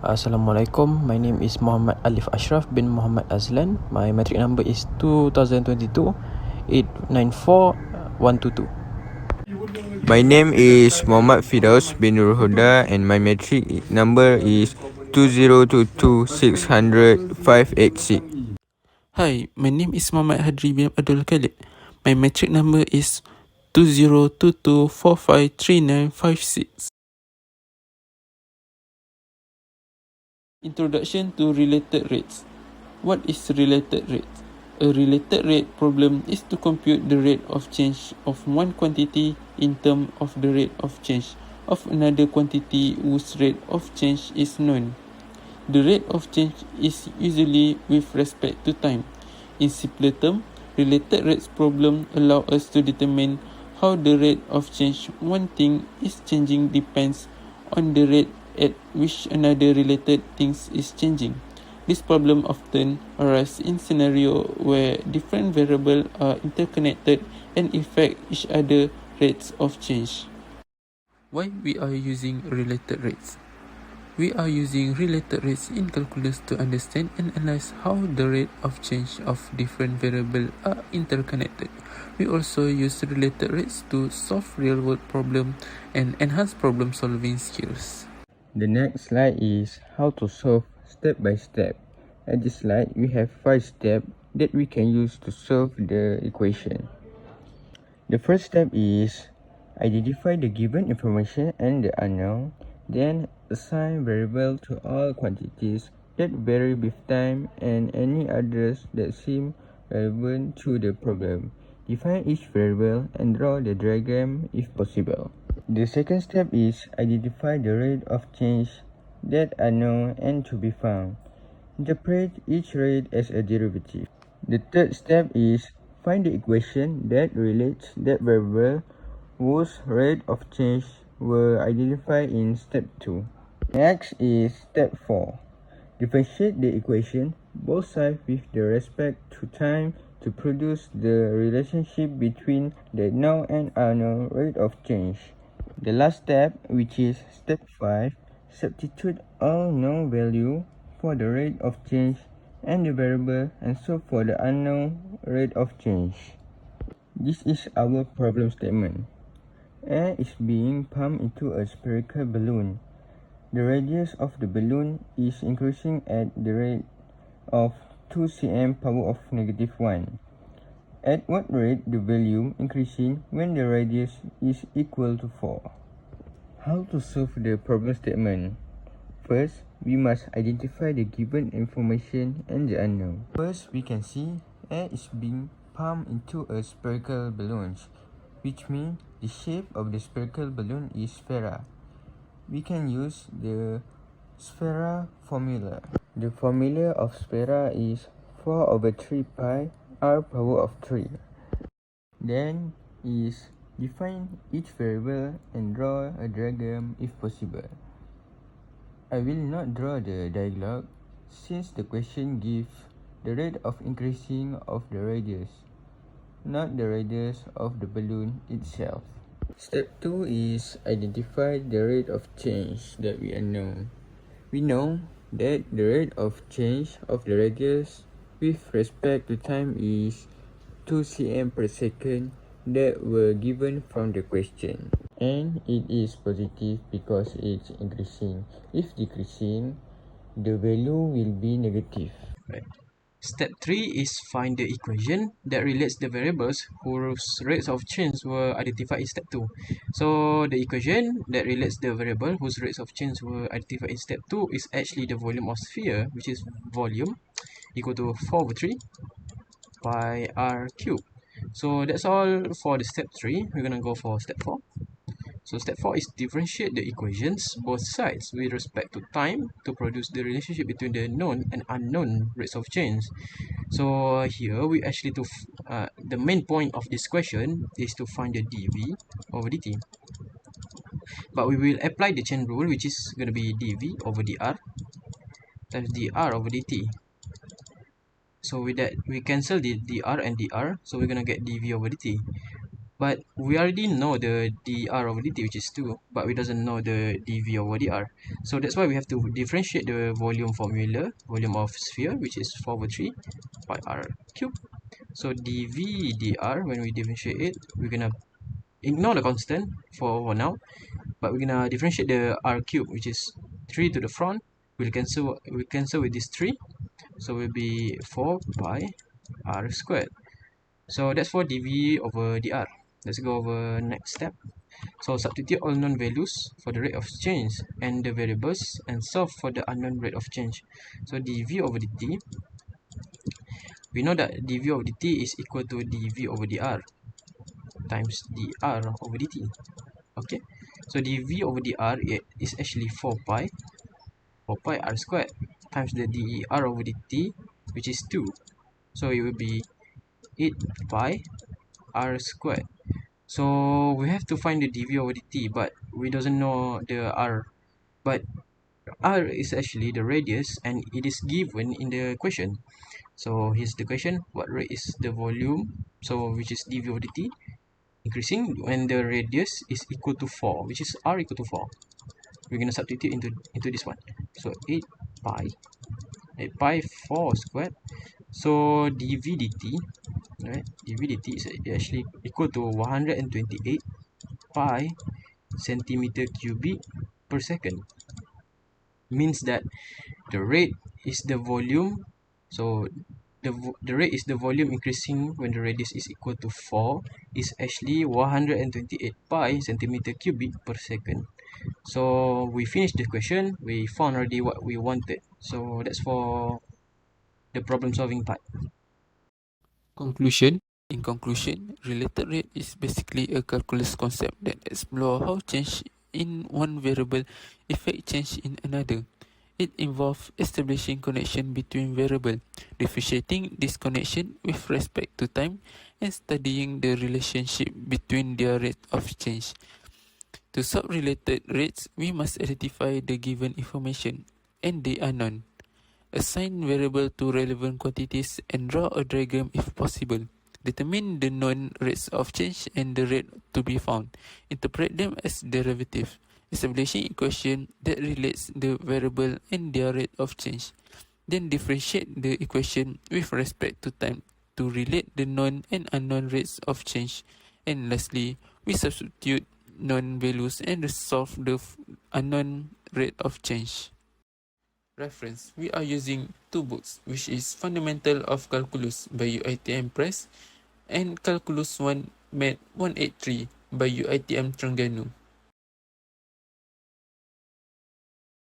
Assalamualaikum. My name is Muhammad Alif Ashraf bin Muhammad Azlan. My matric number is 2022 894 122. My name is Muhammad Fidaus bin Nurhuda and my metric number is 2022600586. Hi, my name is Muhammad Hadri bin Abdul Khalid. My metric number is 2022453956. Introduction to related rates. What is related rate? A related rate problem is to compute the rate of change of one quantity in terms of the rate of change of another quantity whose rate of change is known. The rate of change is usually with respect to time. In simpler terms, related rates problem allow us to determine how the rate of change one thing is changing depends on the rate at which another related thing is changing. This problem often arises in scenarios where different variables are interconnected and affect each other rates of change. Why we are using related rates? We are using related rates in calculus to understand and analyze how the rate of change of different variables are interconnected. We also use related rates to solve real-world problems and enhance problem-solving skills. The next slide is how to solve step by step. At this slide, we have 5 steps that we can use to solve the equation. The first step is identify the given information and the unknown, then assign variable to all quantities that vary with time and any others that seem relevant to the problem. Define each variable and draw the diagram if possible. The second step is identify the rate of change that are known and to be found. Interpret each rate as a derivative. The third step is find the equation that relates that variable whose rate of change were identified in step 2. Next is step 4. Differentiate the equation both sides with the respect to time to produce the relationship between the known and unknown rate of change. The last step, which is step 5, substitute all known value for the rate of change and the variable and solve for the unknown rate of change. This is our problem statement. Air is being pumped into a spherical balloon. The radius of the balloon is increasing at the rate of 2 cm power of -1. At what rate the volume increasing when the radius is equal to 4? How to solve the problem statement? First, we must identify the given information and the unknown. First, we can see air is being pumped into a spherical balloon, which means the shape of the spherical balloon is sphere. We can use the sphere formula. The formula of sphere is 4/3 pi r power of 3. Then is define each variable and draw a diagram if possible. I will not draw the diagram since the question gives the rate of increasing of the radius, not the radius of the balloon itself. Step 2 is identify the rate of change that we know. We know that the rate of change of the radius with respect to time is 2 cm per second that were given from the question. And it is positive because it's increasing. If decreasing, the value will be negative. Right. Step 3 is find the equation that relates the variables whose rates of change were identified in step 2. So the equation that relates the variable whose rates of change were identified in step 2 is actually the volume of sphere, which is volume equal to 4/3 pi r cube. So that's all for the step 3. We're gonna go for step 4. So step 4 is differentiate the equations both sides with respect to time to produce the relationship between the known and unknown rates of change. So here we actually the main point of this question is to find the dv over dt. But we will apply the chain rule, which is going to be dv over dr times dr over dt. So with that we cancel the dr and dr, so we're going to get dv over dt. But we already know the dr over dt, which is 2, but we doesn't know the dv over dr. So that's why we have to differentiate the volume formula, volume of sphere, which is 4 over 3 pi r cube. So dv dr, when we differentiate it, we're gonna ignore the constant for now, but we're gonna differentiate the r cube, which is 3 to the front. We cancel with this 3, so will be 4 pi r squared. So that's for dv over dr. Let's go over next step. So substitute all known values for the rate of change and the variables and solve for the unknown rate of change. So dv over dt, we know that dv over dt is equal to dv over dr times dr over dt. Okay, so dv over dr is actually 4 pi r squared times the dr over dt, which is 2. So it will be 8 pi r squared. So we have to find the dv over dt, but we doesn't know the r. But r is actually the radius, and it is given in the question. So here's the question: what rate is the volume? So which is dv over dt increasing when the radius is equal to 4, which is r equal to 4. We're gonna substitute into this one. So 8 pi 4 squared. So dv dt, right? dv dt is actually equal to 128 pi centimeter cubic per second. Means that the rate is the volume. So the rate is the volume increasing when the radius is equal to 4 is actually 128 pi centimeter cubic per second. So we finished the question. We found already what we wanted. So that's for the problem solving part. Conclusion. In conclusion, related rate is basically a calculus concept that explores how change in one variable affect change in another. It involves establishing connection between variables, differentiating this connection with respect to time, and studying the relationship between their rate of change. To solve related rates, we must identify the given information and the unknown. Assign variable to relevant quantities and draw a diagram if possible. Determine the known rates of change and the rate to be found. Interpret them as derivative. Establishing equation that relates the variable and their rate of change. Then differentiate the equation with respect to time to relate the known and unknown rates of change. And lastly, we substitute known values and solve the unknown rate of change. Reference. We are using two books, which is Fundamental of Calculus by Uitm Press and Calculus 1 mat183 by Uitm Terengganu.